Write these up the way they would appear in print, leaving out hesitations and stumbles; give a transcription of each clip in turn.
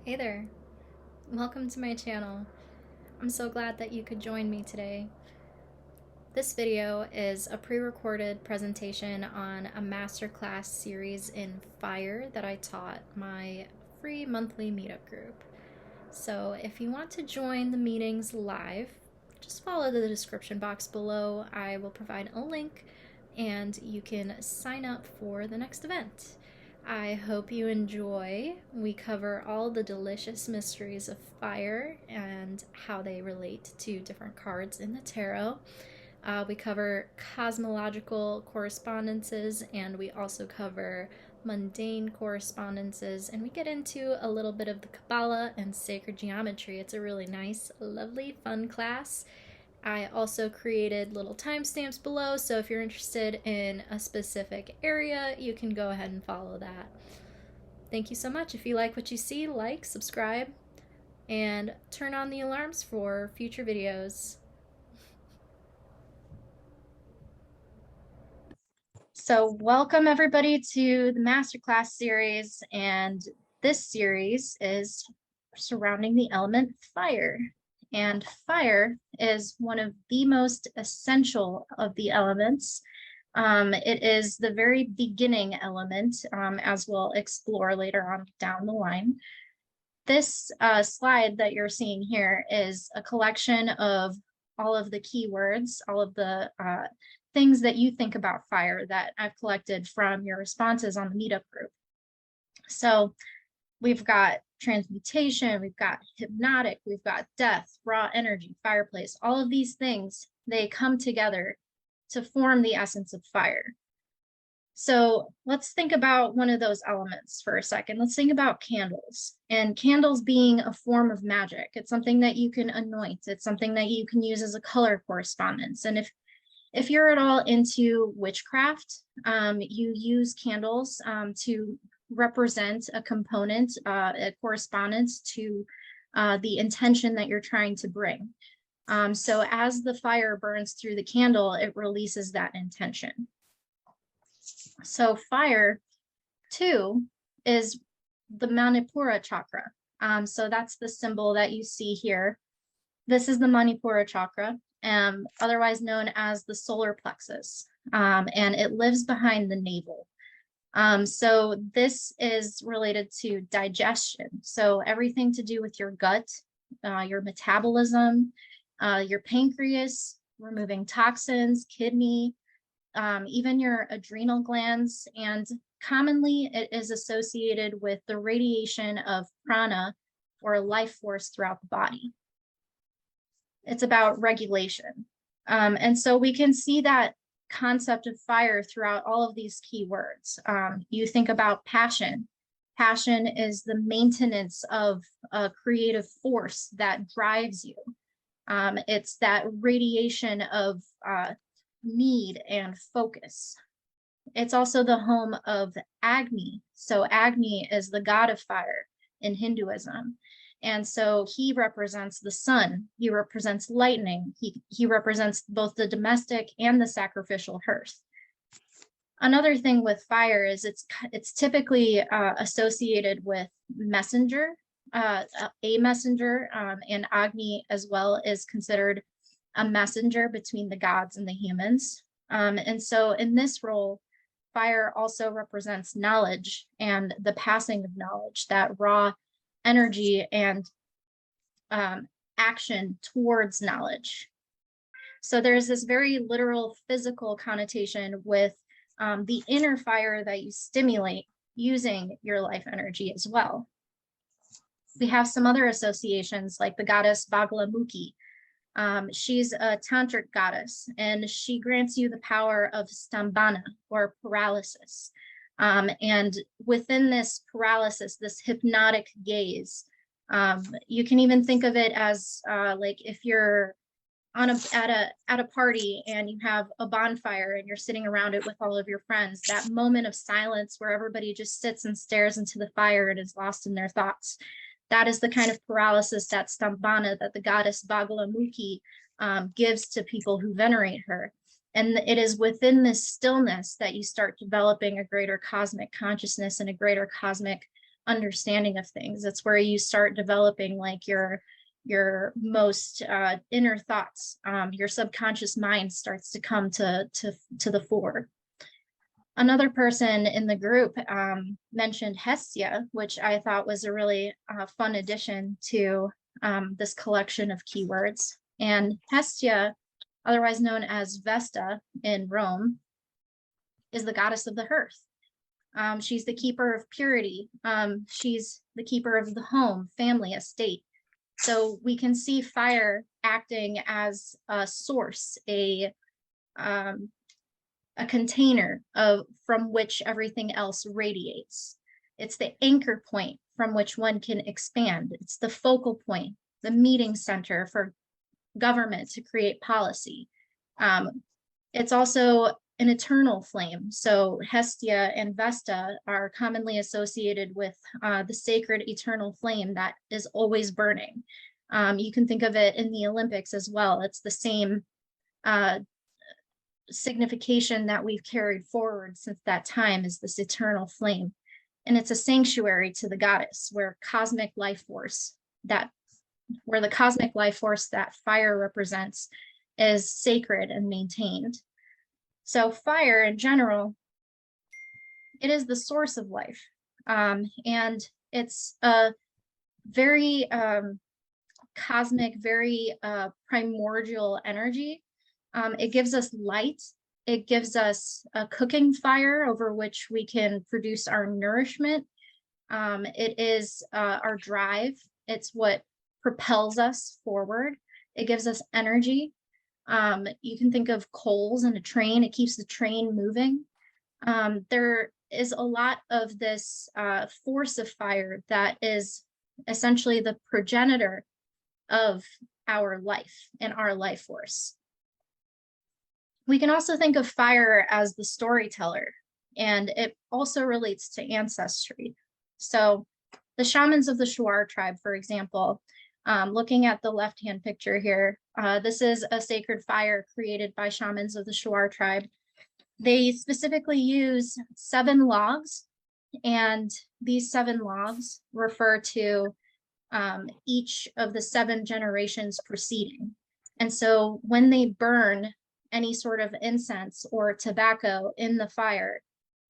Hey there, welcome to my channel. I'm so glad that you could join me today. This video is a pre-recorded presentation on a masterclass series in fire that I taught my free monthly meetup group. So if you want to join the meetings live, just follow the description box below. I will provide a link and you can sign up for the next event. I hope you enjoy. We cover all the delicious mysteries of fire and how they relate to different cards in the tarot. We cover cosmological correspondences, and we also cover mundane correspondences, and we get into a little bit of the Qabalah and sacred geometry. It's a really nice, lovely, fun class. I also created little timestamps below, so if you're interested in a specific area, you can go ahead and follow that. Thank you so much. If you like what you see, like, subscribe, and turn on the alarms for future videos. So welcome everybody to the Masterclass series, and this series is surrounding the element fire. And fire is one of the most essential of the elements. It is the very beginning element, as we'll explore later on down the line. This slide that you're seeing here is a collection of all of the keywords, all of the things that you think about fire that I've collected from your responses on the meetup group. So we've got transmutation, we've got hypnotic, we've got death, raw energy, fireplace, all of these things, they come together to form the essence of fire. So let's think about one of those elements for a second. Let's think about candles, and candles being a form of magic. It's something that you can anoint. It's something that you can use as a color correspondence. And if you're at all into witchcraft, you use candles to represent a component, a correspondence to the intention that you're trying to bring. So as the fire burns through the candle, it releases that intention. So fire, too, is the Manipura chakra. So that's the symbol that you see here. This is the Manipura chakra, otherwise known as the solar plexus, and it lives behind the navel. So this is related to digestion. So everything to do with your gut, your metabolism, your pancreas, removing toxins, kidney, even your adrenal glands, and commonly it is associated with the radiation of prana, or life force throughout the body. It's about regulation. And so we can see that concept of fire throughout all of these keywords. You think about passion. Passion is the maintenance of a creative force that drives you. It's that radiation of need and focus. It's also the home of Agni. So Agni is the god of fire in Hinduism. And so he represents the sun, he represents lightning, he represents both the domestic and the sacrificial hearth. Another thing with fire is it's typically associated with messenger, a messenger, and Agni as well is considered a messenger between the gods and the humans. And so in this role, fire also represents knowledge and the passing of knowledge, that raw energy and action towards knowledge. So there's this very literal physical connotation with the inner fire that you stimulate using your life energy as well. We have some other associations like the goddess Bagalamukhi. She's a tantric goddess, and she grants you the power of stambhana, or paralysis. And within this paralysis, this hypnotic gaze, you can even think of it as like if you're at a party and you have a bonfire and you're sitting around it with all of your friends, that moment of silence where everybody just sits and stares into the fire and is lost in their thoughts. That is the kind of paralysis, that stambhana, that the goddess Bagalamukhi gives to people who venerate her. And it is within this stillness that you start developing a greater cosmic consciousness and a greater cosmic understanding of things. It's where you start developing like your most inner thoughts. Your subconscious mind starts to come to the fore. Another person in the group mentioned Hestia, which I thought was a really fun addition to this collection of keywords. And Hestia, otherwise known as Vesta in Rome, is the goddess of the hearth. She's the keeper of purity. She's the keeper of the home, family, estate. So we can see fire acting as a source, a container from which everything else radiates. It's the anchor point from which one can expand. It's the focal point, the meeting center for government to create policy. It's also an eternal flame. So Hestia and Vesta are commonly associated with the sacred eternal flame that is always burning. You can think of it in the Olympics as well. It's the same signification that we've carried forward since that time, is this eternal flame. And it's a sanctuary to the goddess, where the cosmic life force that fire represents is sacred and maintained. So fire in general, it is the source of life. And it's a very cosmic, very primordial energy. It gives us light. It gives us a cooking fire over which we can produce our nourishment. It is our drive. It's what propels us forward. It gives us energy. You can think of coals in a train. It keeps the train moving. There is a lot of this force of fire that is essentially the progenitor of our life and our life force. We can also think of fire as the storyteller, and it also relates to ancestry. So the shamans of the Shuar tribe, for example, looking at the left-hand picture here, this is a sacred fire created by shamans of the Shuar tribe. They specifically use 7 logs, and these 7 logs refer to each of the 7 generations preceding. And so when they burn any sort of incense or tobacco in the fire,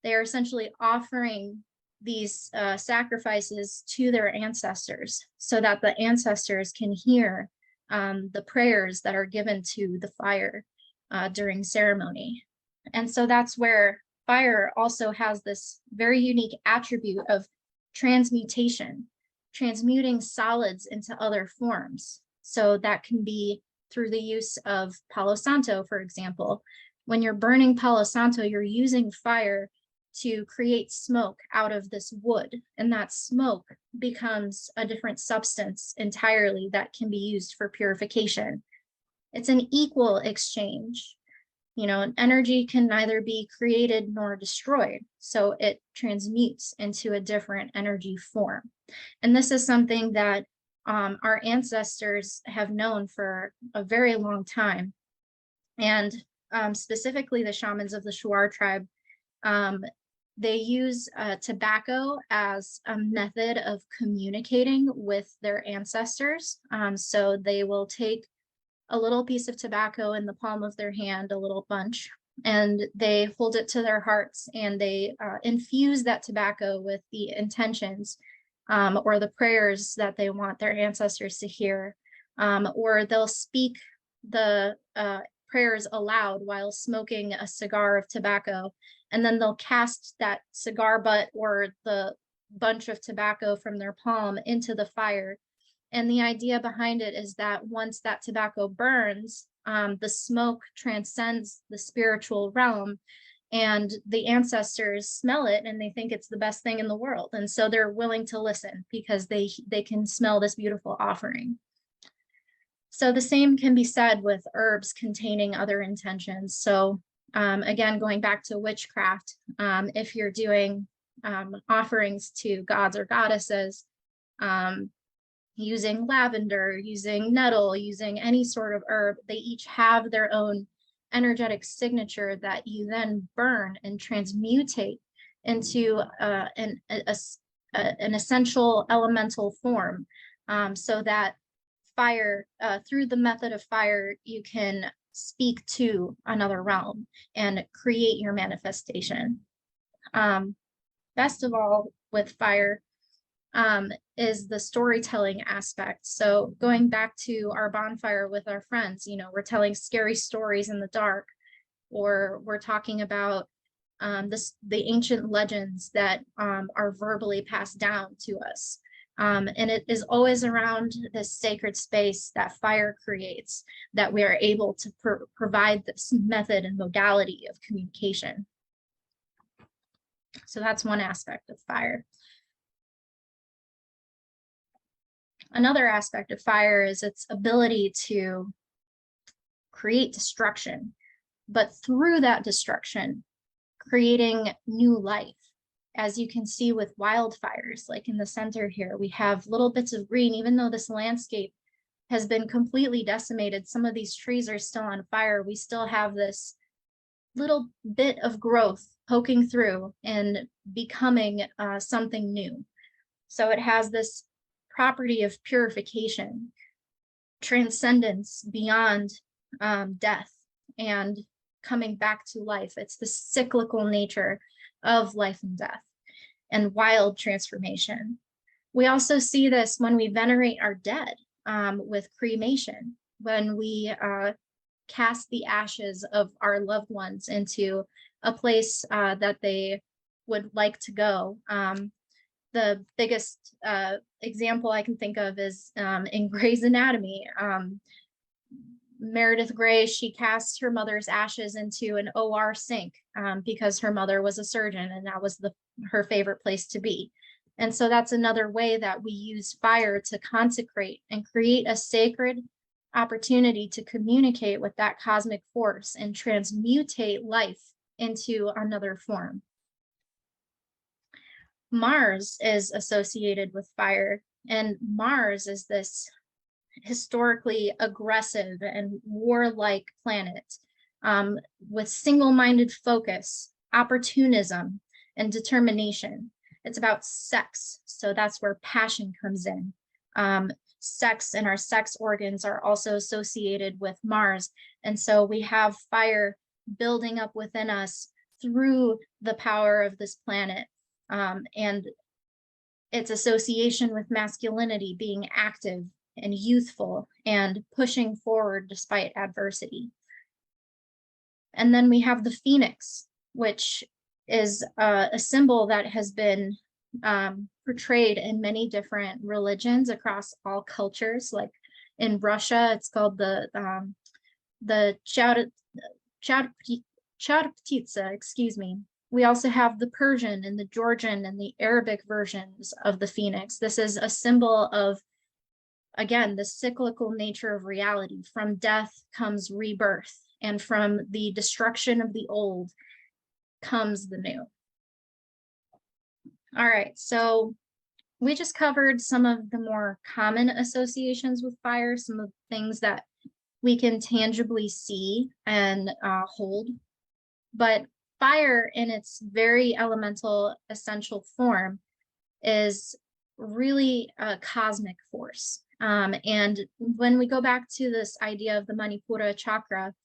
they are essentially offering these sacrifices to their ancestors, so that the ancestors can hear the prayers that are given to the fire during ceremony. And so that's where fire also has this very unique attribute of transmutation, transmuting solids into other forms. So that can be through the use of Palo Santo, for example. When you're burning Palo Santo, you're using fire to create smoke out of this wood, and that smoke becomes a different substance entirely that can be used for purification. It's an equal exchange. You know, energy can neither be created nor destroyed, so it transmutes into a different energy form. And this is something that our ancestors have known for a very long time. And specifically the shamans of the Shuar tribe, they use tobacco as a method of communicating with their ancestors. So they will take a little piece of tobacco in the palm of their hand, a little bunch, and they hold it to their hearts, and they infuse that tobacco with the intentions or the prayers that they want their ancestors to hear, or they'll speak the prayers aloud while smoking a cigar of tobacco, and then they'll cast that cigar butt or the bunch of tobacco from their palm into the fire. And the idea behind it is that once that tobacco burns, the smoke transcends the spiritual realm, and the ancestors smell it and they think it's the best thing in the world. And so they're willing to listen because they can smell this beautiful offering. So the same can be said with herbs containing other intentions. So again, going back to witchcraft, if you're doing offerings to gods or goddesses, using lavender, using nettle, using any sort of herb, they each have their own energetic signature that you then burn and transmutate into an essential elemental form, so that fire, through the method of fire, you can speak to another realm and create your manifestation. Best of all with fire is the storytelling aspect. So going back to our bonfire with our friends, you know, we're telling scary stories in the dark, or we're talking about the ancient legends that are verbally passed down to us. And it is always around this sacred space that fire creates that we are able to provide this method and modality of communication. So that's one aspect of fire. Another aspect of fire is its ability to create destruction, but through that destruction, creating new life. As you can see with wildfires, like in the center here, we have little bits of green. Even though this landscape has been completely decimated, some of these trees are still on fire, we still have this little bit of growth poking through and becoming something new. So it has this property of purification, transcendence beyond death, and coming back to life. It's the cyclical nature of life and death and wild transformation. We also see this when we venerate our dead with cremation, when we cast the ashes of our loved ones into a place that they would like to go. The biggest example I can think of is in Grey's Anatomy. Meredith Grey, she cast her mother's ashes into an OR sink because her mother was a surgeon and that was her favorite place to be. And so that's another way that we use fire to consecrate and create a sacred opportunity to communicate with that cosmic force and transmutate life into another form. Mars is associated with fire, and Mars is this historically aggressive and warlike planet with single-minded focus, opportunism, and determination. It's about sex, so that's where passion comes in. Sex and our sex organs are also associated with Mars, and so we have fire building up within us through the power of this planet, and its association with masculinity, being active and youthful and pushing forward despite adversity. And then we have the phoenix, which is a symbol that has been portrayed in many different religions across all cultures. Like in Russia, it's called the Chadptitsa, excuse me. We also have the Persian and the Georgian and the Arabic versions of the phoenix. This is a symbol of, again, the cyclical nature of reality. From death comes rebirth, and from the destruction of the old comes the new. All right, so we just covered some of the more common associations with fire, some of the things that we can tangibly see and hold. But fire in its very elemental, essential form is really a cosmic force. And when we go back to this idea of the Manipura chakra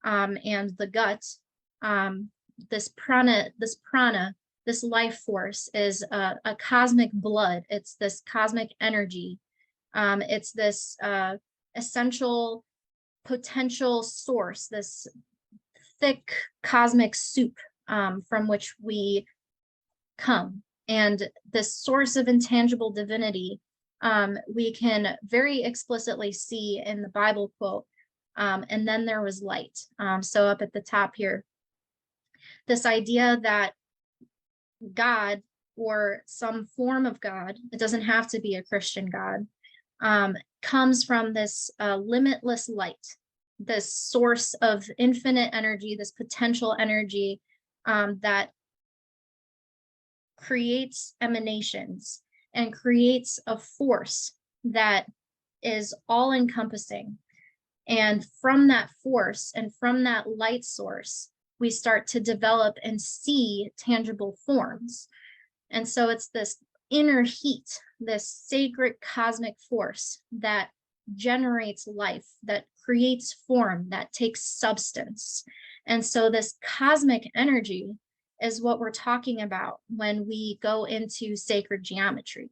and the gut, this prana, this life force is a cosmic blood. It's this cosmic energy. It's this essential potential source, this thick cosmic soup from which we come. And this source of intangible divinity, we can very explicitly see in the Bible quote, and then there was light. So up at the top here, this idea that God, or some form of God, it doesn't have to be a Christian God, comes from this limitless light, this source of infinite energy, this potential energy that creates emanations and creates a force that is all-encompassing. And from that force and from that light source, we start to develop and see tangible forms. And so it's this inner heat, this sacred cosmic force that generates life, that creates form, that takes substance. And so this cosmic energy is what we're talking about when we go into sacred geometry.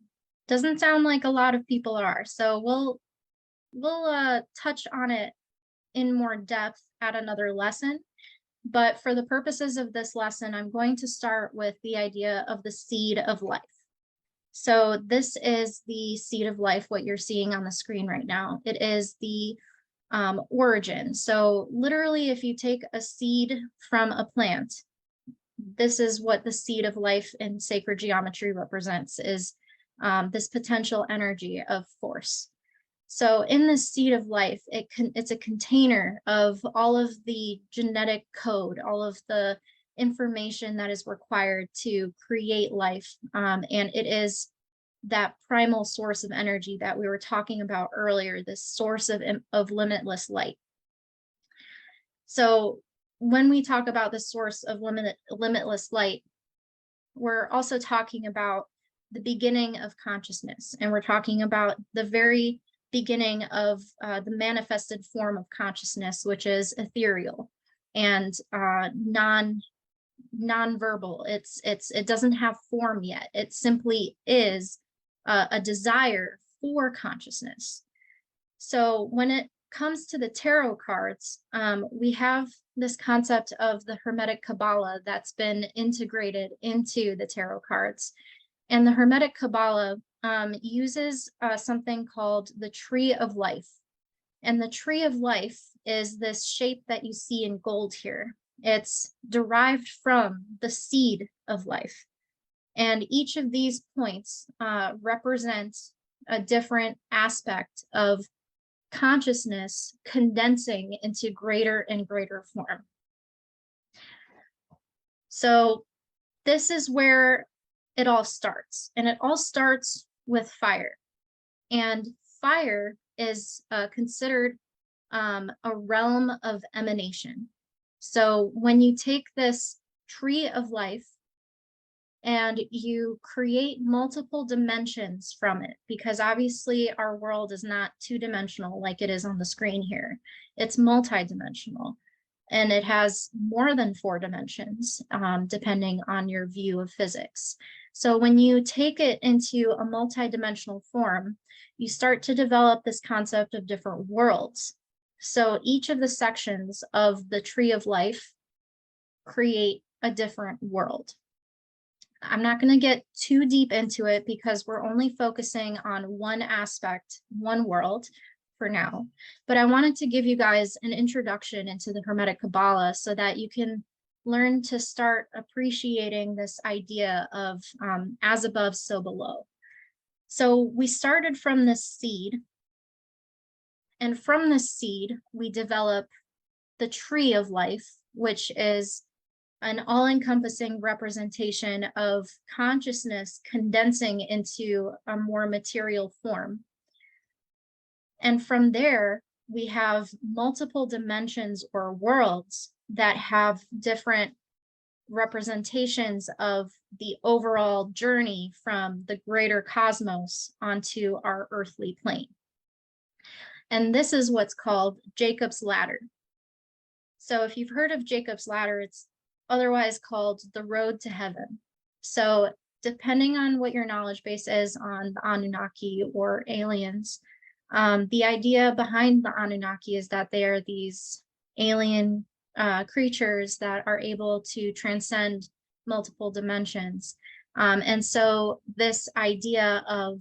Doesn't sound like a lot of people are. So we'll touch on it in more depth at another lesson. But for the purposes of this lesson, I'm going to start with the idea of the seed of life. So this is the seed of life, what you're seeing on the screen right now. It is the origin. So literally, if you take a seed from a plant, this is what the seed of life in sacred geometry represents, is this potential energy of force. So in this seed of life, it's a container of all of the genetic code, all of the information that is required to create life. And it is that primal source of energy that we were talking about earlier, this source of limitless light. So when we talk about the source of limitless light, we're also talking about the beginning of consciousness. And we're talking about the very beginning of the manifested form of consciousness, which is ethereal and non-verbal. It doesn't have form yet. It simply is a desire for consciousness. So when it comes to the tarot cards, we have this concept of the Hermetic Qabalah that's been integrated into the tarot cards. And the Hermetic Qabalah uses something called the Tree of Life. And the Tree of Life is this shape that you see in gold here. It's derived from the seed of life. And each of these points represents a different aspect of consciousness condensing into greater and greater form. So this is where it all starts. And it all starts with fire. And fire is considered a realm of emanation. So when you take this tree of life and you create multiple dimensions from it, because obviously our world is not two-dimensional like it is on the screen here. It's multi-dimensional, and it has more than 4 dimensions, depending on your view of physics. So when you take it into a multi-dimensional form, you start to develop this concept of different worlds. So each of the sections of the tree of life create a different world. I'm not going to get too deep into it because we're only focusing on one aspect, one world for now. But I wanted to give you guys an introduction into the Hermetic Qabalah so that you can learn to start appreciating this idea of as above, so below. So we started from this seed, and from this seed, we develop the tree of life, which is an all-encompassing representation of consciousness condensing into a more material form. And from there, we have multiple dimensions or worlds that have different representations of the overall journey from the greater cosmos onto our earthly plane. And this is what's called Jacob's Ladder. So if you've heard of Jacob's Ladder, it's otherwise called the road to heaven. So depending on what your knowledge base is on the Anunnaki or aliens, the idea behind the Anunnaki is that they are these alien creatures that are able to transcend multiple dimensions. And so this idea of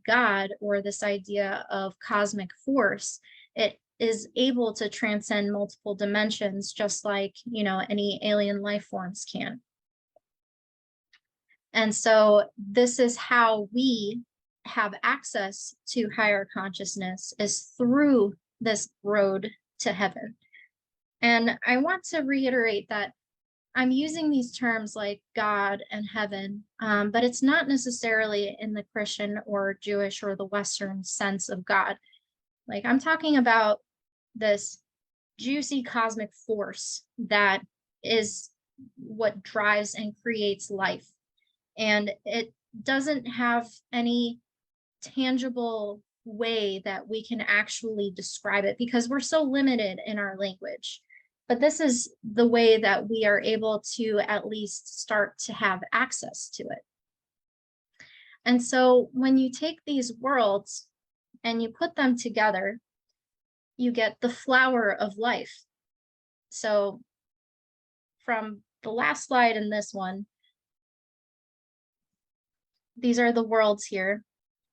God, or this idea of cosmic force, it is able to transcend multiple dimensions, just like, you know, any alien life forms can. And so this is how we have access to higher consciousness, is through this road to heaven. And I want to reiterate that I'm using these terms like God and heaven, but it's not necessarily in the Christian or Jewish or the Western sense of God. Like, I'm talking about this juicy cosmic force that is what drives and creates life. And it doesn't have any tangible way that we can actually describe it because we're so limited in our language. But this is the way that we are able to at least start to have access to it. And so when you take these worlds and you put them together, you get the flower of life. So from the last slide and this one, these are the worlds here.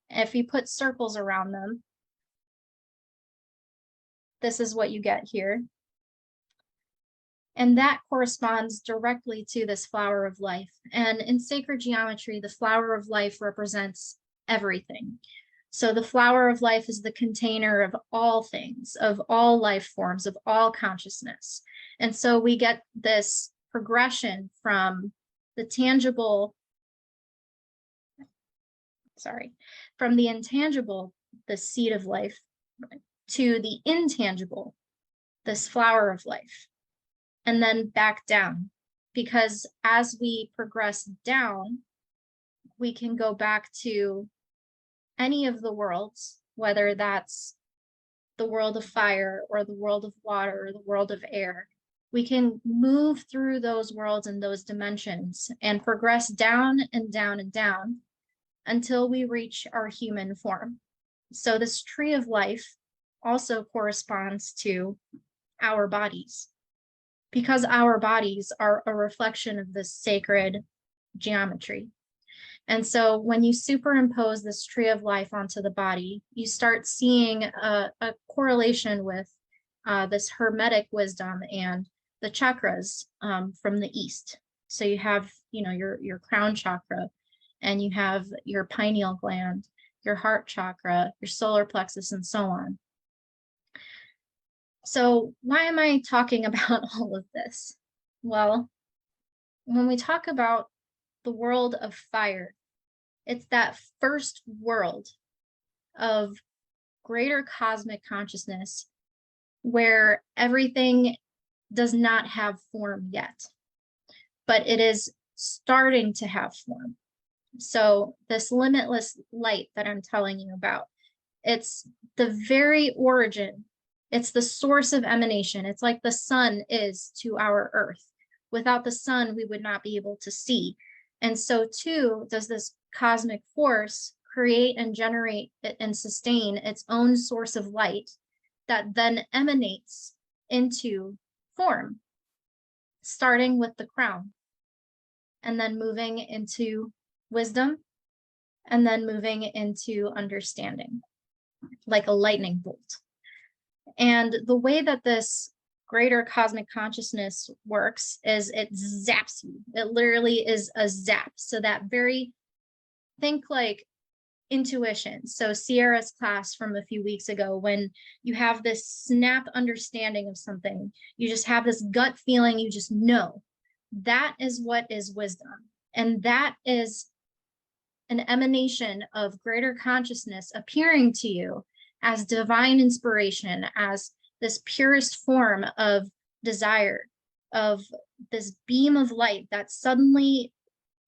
If you put circles around them, this is what you get here. And that corresponds directly to this flower of life. And in sacred geometry, the flower of life represents everything. So the flower of life is the container of all things, of all life forms, of all consciousness. And so we get this progression from the tangible, from the intangible, the seed of life, to the intangible, this flower of life, and then back down. Because as we progress down, we can go back to any of the worlds, whether that's the world of fire or the world of water or the world of air. We can move through those worlds and those dimensions and progress down and down and down until we reach our human form. So this tree of life also corresponds to our bodies, because our bodies are a reflection of this sacred geometry. And so when you superimpose this tree of life onto the body, you start seeing a correlation with this Hermetic wisdom and the chakras from the East. So you have, your crown chakra, and you have your pineal gland, your heart chakra, your solar plexus, and so on. So why am I talking about all of this? Well, when we talk about the world of fire, it's that first world of greater cosmic consciousness where everything does not have form yet, but it is starting to have form. So this limitless light that I'm telling you about, it's the very origin. It's the source of emanation. It's like the sun is to our earth. Without the sun, we would not be able to see. And so too does this cosmic force create and generate and sustain its own source of light that then emanates into form, starting with the crown, and then moving into wisdom, and then moving into understanding, like a lightning bolt. And the way that this greater cosmic consciousness works is it zaps you. It literally is a zap. So that think like intuition. So Sierra's class from a few weeks ago, when you have this snap understanding of something, you just have this gut feeling, you just know. That is what is wisdom. And that is an emanation of greater consciousness appearing to you as divine inspiration, as this purest form of desire, of this beam of light that suddenly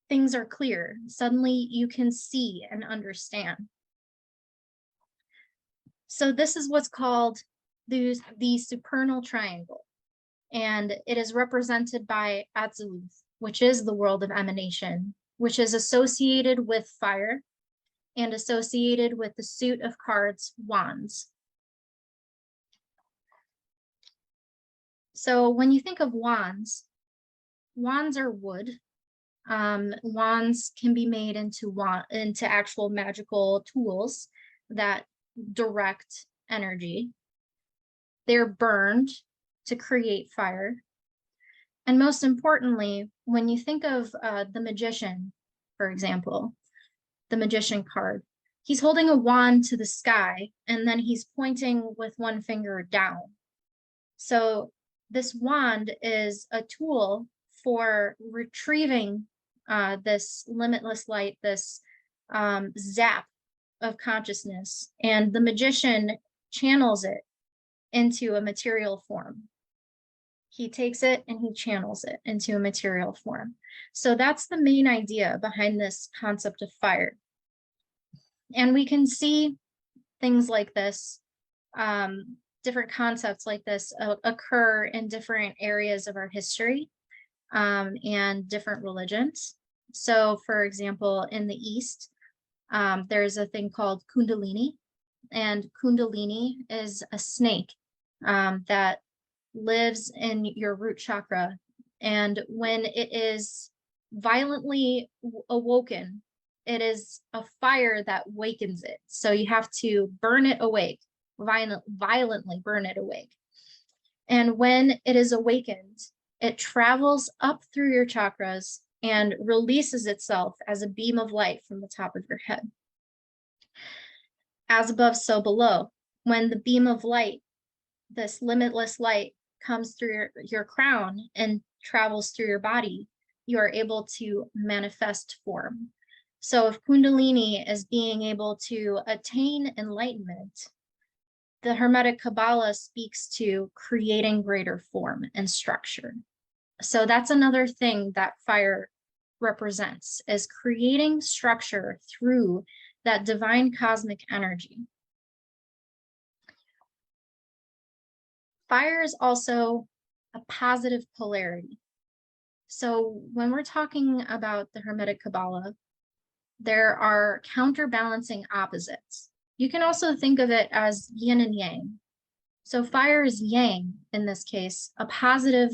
things are clear. Suddenly you can see and understand. So this is what's called the supernal triangle. And it is represented by Atziluth, which is the world of emanation, which is associated with fire and associated with the suit of cards, wands. So when you think of wands, wands are wood. Wands can be made into actual magical tools that direct energy. They're burned to create fire. And most importantly, when you think of the magician, for example, the magician card, he's holding a wand to the sky, and then he's pointing with one finger down. So this wand is a tool for retrieving this limitless light, this zap of consciousness, and the magician channels it into a material form. He takes it and he channels it into a material form. So that's the main idea behind this concept of fire. And we can see things like this, different concepts like this occur in different areas of our history and different religions. So for example, in the East, there's a thing called Kundalini, and Kundalini is a snake that lives in your root chakra. And when it is violently awoken, it is a fire that wakens it. So you have to burn it awake, violently burn it awake. And when it is awakened, it travels up through your chakras and releases itself as a beam of light from the top of your head. As above, so below. When the beam of light, this limitless light, comes through your crown and travels through your body, you are able to manifest form. So if Kundalini is being able to attain enlightenment, the Hermetic Qabalah speaks to creating greater form and structure. So that's another thing that fire represents, is creating structure through that divine cosmic energy. Fire is also a positive polarity. So when we're talking about the Hermetic Qabalah, there are counterbalancing opposites. You can also think of it as yin and yang. So fire is yang in this case, a positive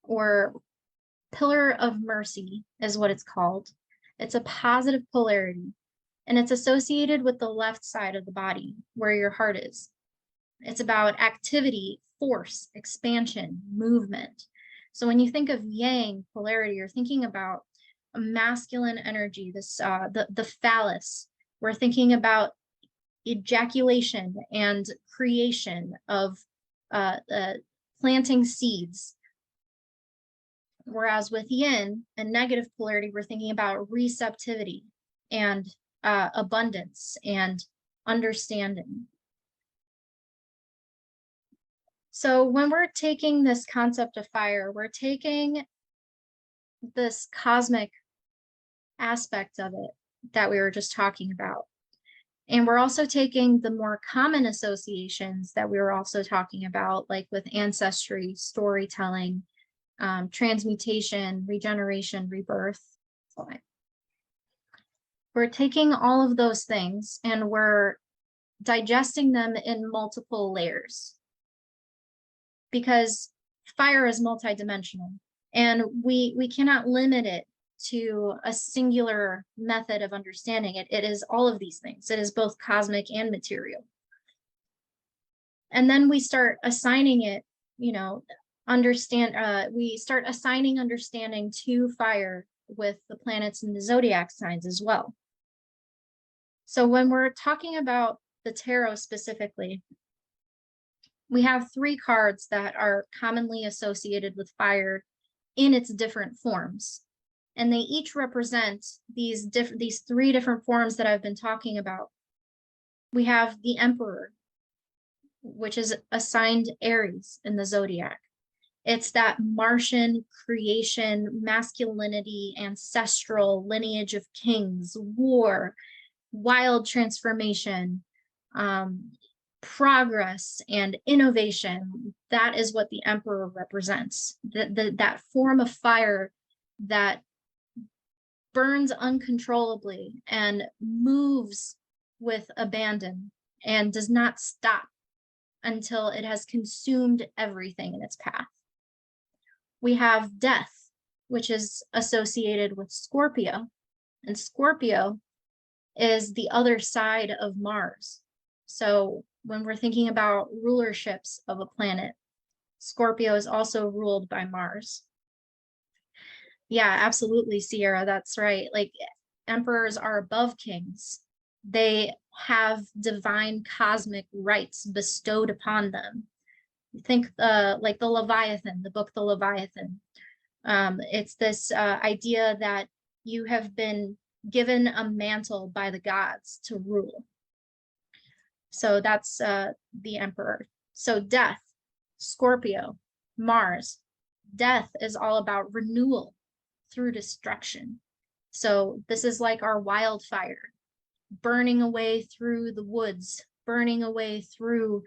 or pillar of mercy is what it's called. It's a positive polarity, and it's associated with the left side of the body where your heart is. It's about activity, force, expansion, movement. So when you think of yang polarity, you're thinking about a masculine energy, this the phallus. We're thinking about ejaculation and creation of planting seeds. Whereas with yin and negative polarity, we're thinking about receptivity and abundance and understanding. So when we're taking this concept of fire, we're taking this cosmic aspect of it that we were just talking about. And we're also taking the more common associations that we were also talking about, like with ancestry, storytelling, transmutation, regeneration, rebirth. We're taking all of those things and we're digesting them in multiple layers, because fire is multidimensional and we cannot limit it to a singular method of understanding it. It is all of these things. It is both cosmic and material. And then we start assigning it, you know, we start assigning understanding to fire with the planets and the zodiac signs as well. So when we're talking about the tarot specifically, we have 3 cards that are commonly associated with fire in its different forms. And they each represent these 3 different forms that I've been talking about. We have the Emperor, which is assigned Aries in the zodiac. It's that Martian creation, masculinity, ancestral lineage of kings, war, wild transformation, progress and innovation. That is what the Emperor represents. That form of fire that burns uncontrollably and moves with abandon and does not stop until it has consumed everything in its path. We have Death, which is associated with Scorpio, and Scorpio is the other side of Mars. So when we're thinking about rulerships of a planet, Scorpio is also ruled by Mars. Yeah, absolutely, Sierra, that's right. Like, emperors are above kings. They have divine cosmic rights bestowed upon them. Think like the Leviathan, the book The Leviathan. It's this idea that you have been given a mantle by the gods to rule. So that's the Emperor. So Death, Scorpio, Mars, death is all about renewal through destruction. So this is like our wildfire, burning away through the woods, burning away through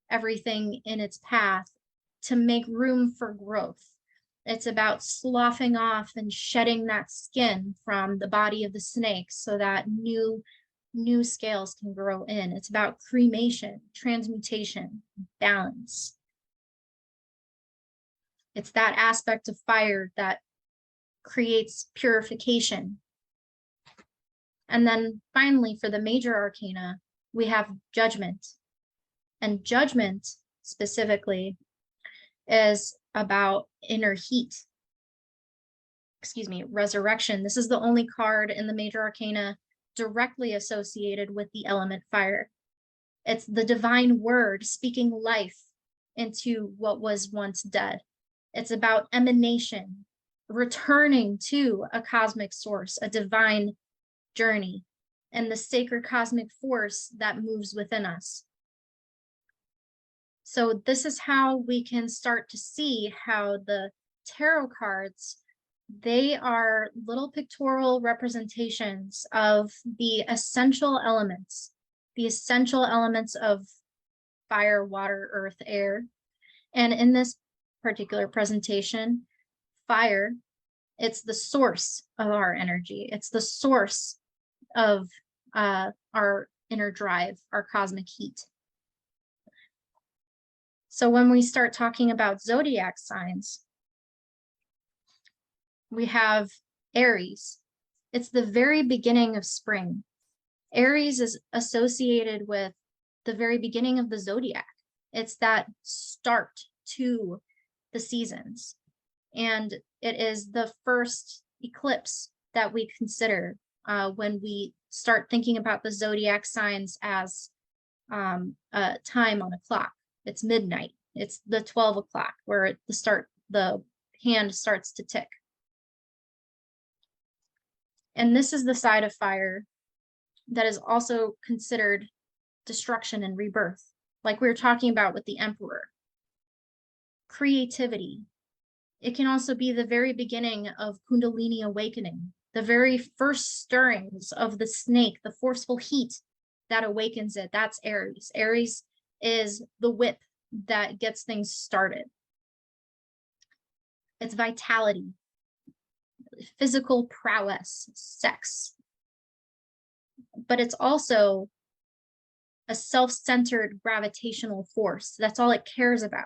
everything in its path to make room for growth. It's about sloughing off and shedding that skin from the body of the snake so that new scales can grow in. It's about cremation, transmutation, balance. It's that aspect of fire that creates purification. And then finally, for the major arcana, we have judgment. And judgment specifically is about inner heat. Excuse me, resurrection. This is the only card in the major arcana directly associated with the element fire. It's the divine word speaking life into what was once dead. It's about emanation, returning to a cosmic source, a divine journey, and the sacred cosmic force that moves within us. So this is how we can start to see how the tarot cards, they are little pictorial representations of the essential elements of fire, water, earth, air. And in this particular presentation, fire, it's the source of our energy. It's the source of our inner drive, our cosmic heat. So when we start talking about zodiac signs, we have Aries. It's the very beginning of spring. Aries is associated with the very beginning of the zodiac. It's that start to the seasons. And it is the first eclipse that we consider when we start thinking about the zodiac signs as a time on a clock. It's midnight. It's the 12 o'clock where the hand starts to tick. And this is the side of fire that is also considered destruction and rebirth, like we were talking about with the Emperor. Creativity. It can also be the very beginning of Kundalini awakening, the very first stirrings of the snake, the forceful heat that awakens it. That's Aries. Aries is the whip that gets things started. It's vitality, physical prowess, sex. But it's also a self-centered gravitational force. That's all it cares about.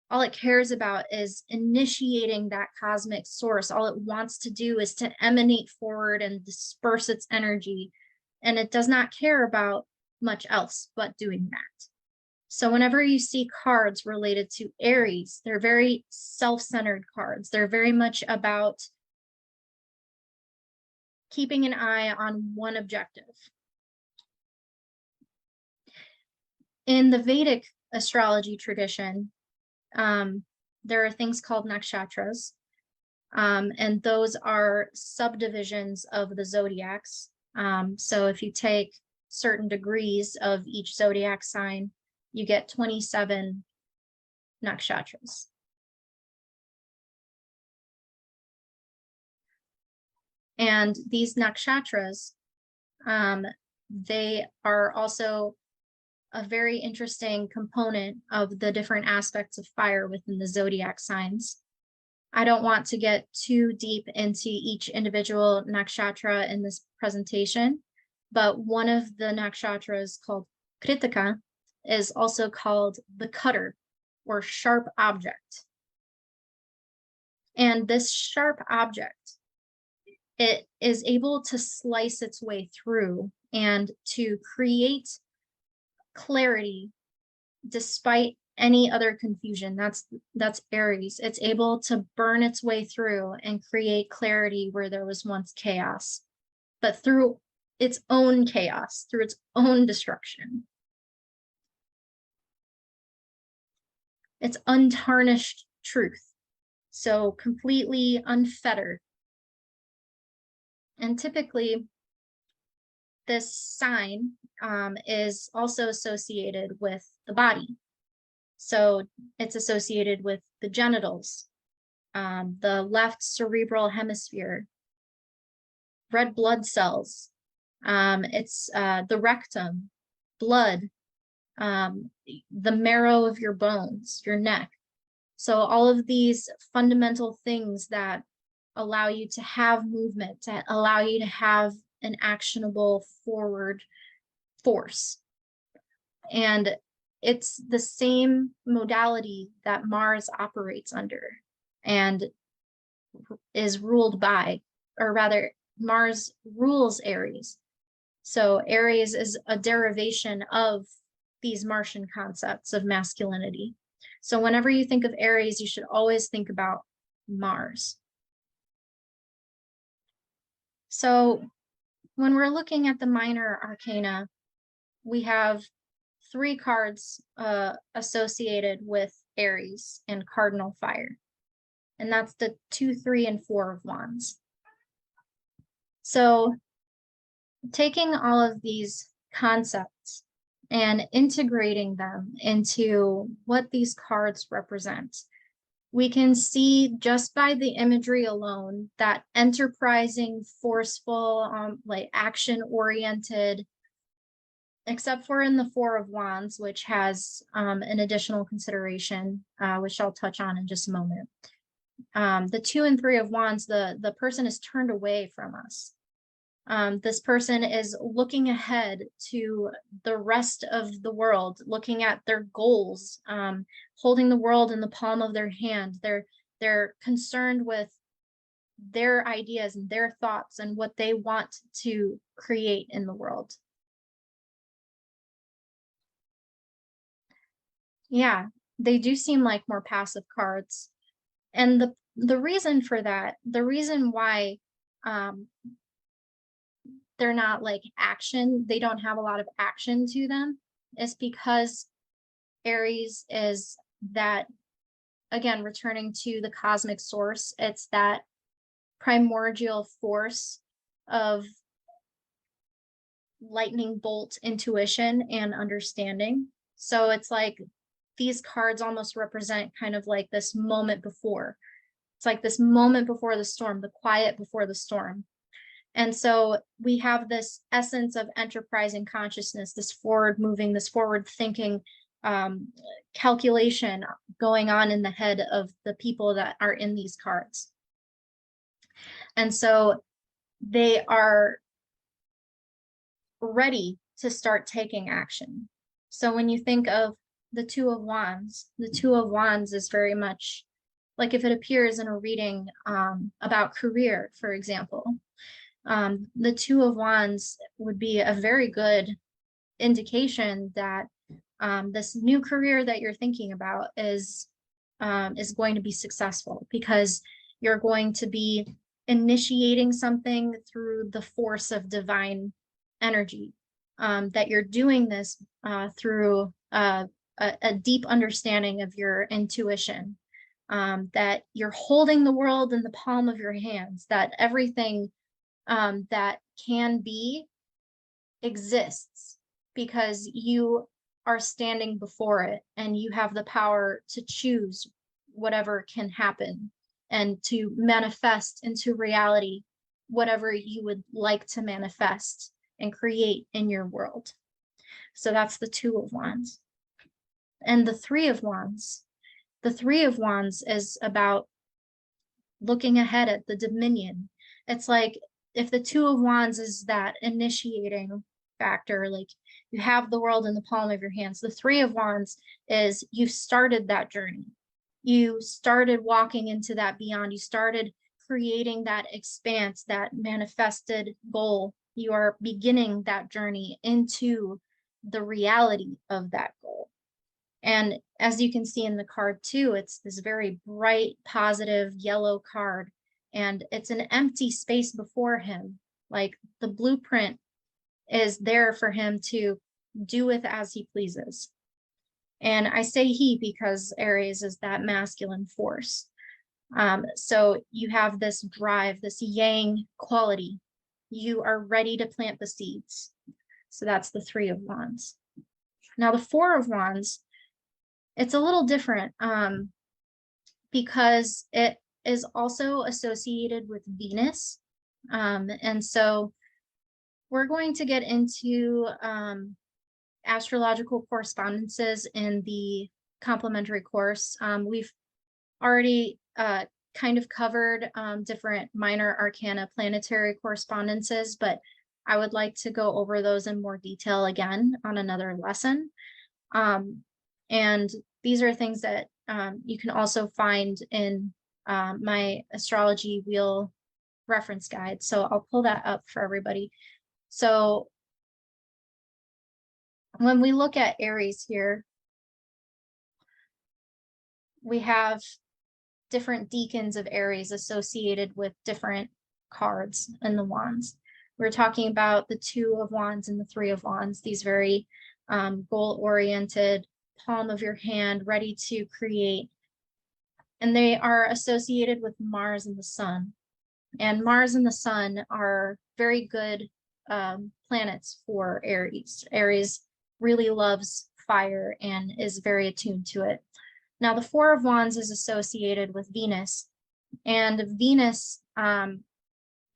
All it cares about is initiating that cosmic source. All it wants to do is to emanate forward and disperse its energy. And it does not care about much else but doing that. So whenever you see cards related to Aries, they're very self-centered cards. They're very much about keeping an eye on one objective. In the Vedic astrology tradition, there are things called nakshatras, and those are subdivisions of the zodiacs. So if you take certain degrees of each zodiac sign, you get 27 nakshatras. And these nakshatras, they are also a very interesting component of the different aspects of fire within the zodiac signs. I don't want to get too deep into each individual nakshatra in this presentation, but one of the nakshatras called Kritika is also called the cutter or sharp object. And this sharp object, it is able to slice its way through and to create clarity despite any other confusion. That's Aries. It's able to burn its way through and create clarity where there was once chaos, but through its own chaos, through its own destruction. It's untarnished truth, so completely unfettered. And typically, this sign is also associated with the body. So it's associated with the genitals, the left cerebral hemisphere, red blood cells. It's the rectum, blood, the marrow of your bones, your neck. So all of these fundamental things that allow you to have movement, to allow you to have an actionable forward force. And it's the same modality that Mars operates under and is ruled by, or rather, Mars rules Aries. So Aries is a derivation of these Martian concepts of masculinity. So whenever you think of Aries, you should always think about Mars. So when we're looking at the minor arcana, we have 3 cards associated with Aries and cardinal fire. And that's the 2, 3, and 4 of wands. So taking all of these concepts and integrating them into what these cards represent, we can see just by the imagery alone that enterprising, forceful, like action-oriented, except for in the 4 of wands, which has an additional consideration, which I'll touch on in just a moment. The 2 and 3 of wands, the person is turned away from us. This person is looking ahead to the rest of the world, looking at their goals, holding the world in the palm of their hand. They're concerned with their ideas and their thoughts and what they want to create in the world. Yeah, they do seem like more passive cards. And the reason for that, the reason why they're not like action, they don't have a lot of action to them, is because Aries is that, again, returning to the cosmic source, it's that primordial force of lightning bolt intuition and understanding. So it's like these cards almost represent kind of like this moment before. It's like this moment before the storm, the quiet before the storm. And so we have this essence of enterprising consciousness, this forward moving, this forward thinking calculation going on in the head of the people that are in these cards. And so they are ready to start taking action. So when you think of the 2 of wands, the 2 of wands is very much like if it appears in a reading about career, for example. The 2 of wands would be a very good indication that this new career that you're thinking about is going to be successful, because you're going to be initiating something through the force of divine energy, that you're doing this through a deep understanding of your intuition, that you're holding the world in the palm of your hands, that everything that can be exists because you are standing before it and you have the power to choose whatever can happen and to manifest into reality whatever you would like to manifest and create in your world. So that's the 2 of wands. And the 3 of wands. The 3 of wands is about looking ahead at the dominion. It's like if the 2 of wands is that initiating factor, like you have the world in the palm of your hands. The 3 of wands is you've started that journey. You started walking into that beyond. You started creating that expanse, that manifested goal. You are beginning that journey into the reality of that goal. And as you can see in the card too, it's this very bright, positive yellow card. And it's an empty space before him. Like the blueprint is there for him to do with as he pleases. And I say he because Aries is that masculine force. So you have this drive, this yang quality. You are ready to plant the seeds. So that's the 3 of wands. Now the 4 of wands it's a little different because it is also associated with Venus. And so we're going to get into astrological correspondences in the complementary course. We've already kind of covered different minor arcana planetary correspondences, but I would like to go over those in more detail again on another lesson. And these are things that you can also find in my astrology wheel reference guide. So I'll pull that up for everybody. So when we look at Aries here, we have different decans of Aries associated with different cards in the wands. We're talking about the 2 of Wands and the 3 of Wands, these very goal-oriented, palm of your hand, ready to create. And they are associated with Mars and the Sun. And Mars and the Sun are very good planets for Aries. Aries really loves fire and is very attuned to it. Now, the 4 of Wands is associated with Venus, and Venus,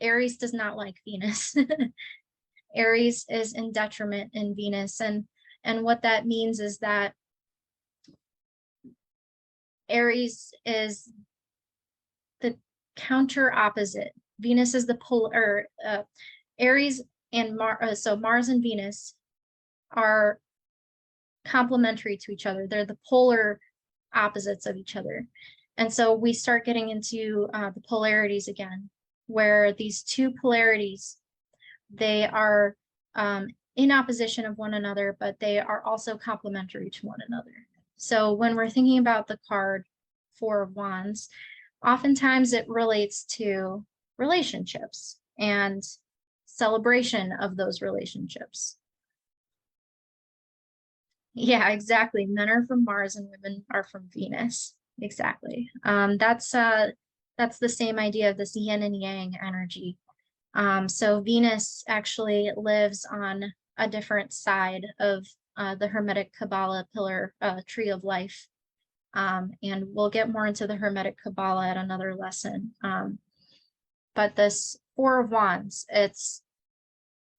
Aries does not like Venus. Aries is in detriment in Venus, and what that means is that Aries is the counter opposite. Venus is the polar, Aries and Mars, so Mars and Venus are complementary to each other. They're the polar opposites of each other. And so we start getting into the polarities again, where these 2 polarities, they are in opposition of one another, but they are also complementary to one another. So when we're thinking about the card 4 of Wands, oftentimes it relates to relationships and celebration of those relationships. Yeah, exactly. Men are from Mars and women are from Venus. Exactly. That's the same idea of this yin and yang energy. So Venus actually lives on a different side of the Hermetic Qabalah pillar tree of life. And we'll get more into the Hermetic Qabalah at another lesson. But this 4 of Wands, it's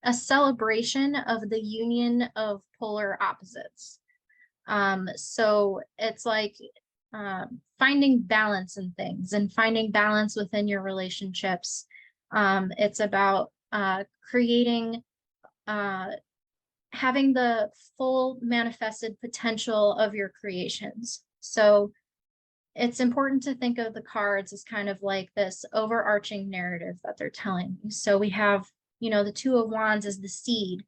a celebration of the union of polar opposites. So it's like finding balance in things and finding balance within your relationships. It's about creating, having the full manifested potential of your creations. So it's important to think of the cards as kind of like this overarching narrative that they're telling you. So we have, the 2 of Wands as the seed,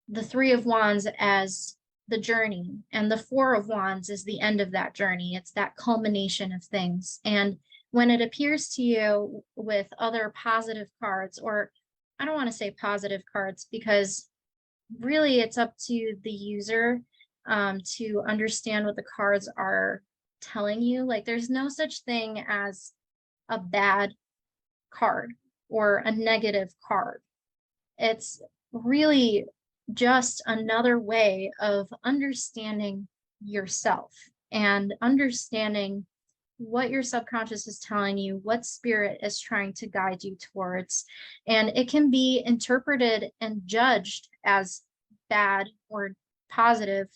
the 3 of Wands as the journey, and the 4 of Wands is the end of that journey. It's that culmination of things. And when it appears to you with other positive cards, or I don't want to say positive cards, because really it's up to the user to understand what the cards are telling you. Like, there's no such thing as a bad card or a negative card. It's really just another way of understanding yourself and understanding what your subconscious is telling you, what spirit is trying to guide you towards. And it can be interpreted and judged as bad or positive,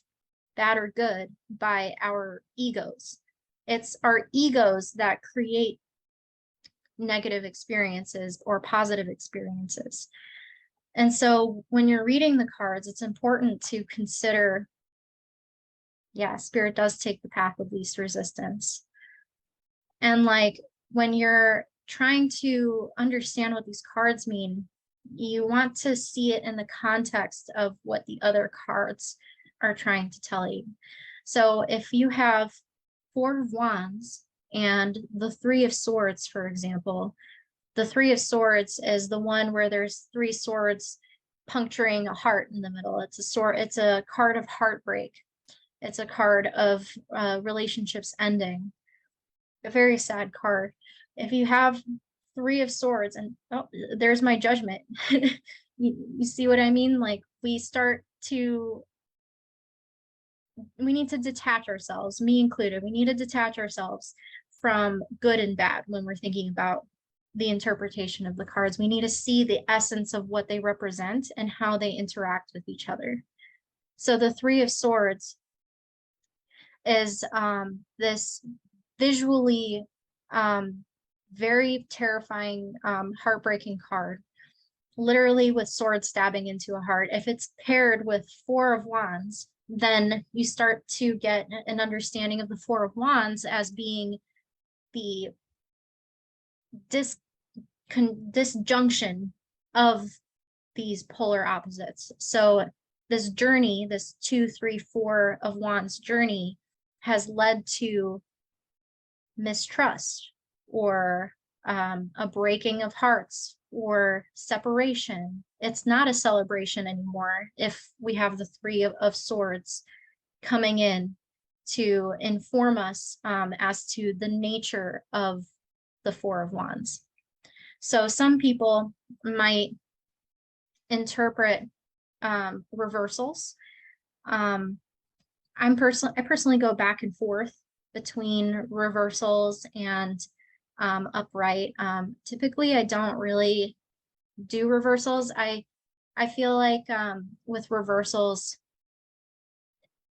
bad or good, by our egos. It's our egos that create negative experiences or positive experiences. And so when you're reading the cards, it's important to consider, yeah, spirit does take the path of least resistance. And like, when you're trying to understand what these cards mean, you want to see it in the context of what the other cards are trying to tell you. So if you have 4 of Wands and the 3 of Swords, for example, the 3 of Swords is the one where there's 3 swords puncturing a heart in the middle. It's a sword. It's a card of heartbreak. It's a card of relationships ending. A very sad card. If you have 3 of Swords, and there's my judgment. You see what I mean? Like, we start to we need to detach ourselves, me included, we need to detach ourselves from good and bad when we're thinking about the interpretation of the cards. We need to see the essence of what they represent and how they interact with each other. So the Three of Swords is this visually very terrifying, heartbreaking card, literally with swords stabbing into a heart. If it's paired with Four of Wands, then you start to get an understanding of the Four of Wands as being the disjunction of these polar opposites. So this journey, this 2, 3, 4 of Wands journey, has led to mistrust or a breaking of hearts or separation. It's not a celebration anymore if we have the Three of Swords coming in to inform us as to the nature of the Four of Wands. So some people might interpret reversals. I personally go back and forth between reversals and upright. Typically, I don't really do reversals. I feel like with reversals,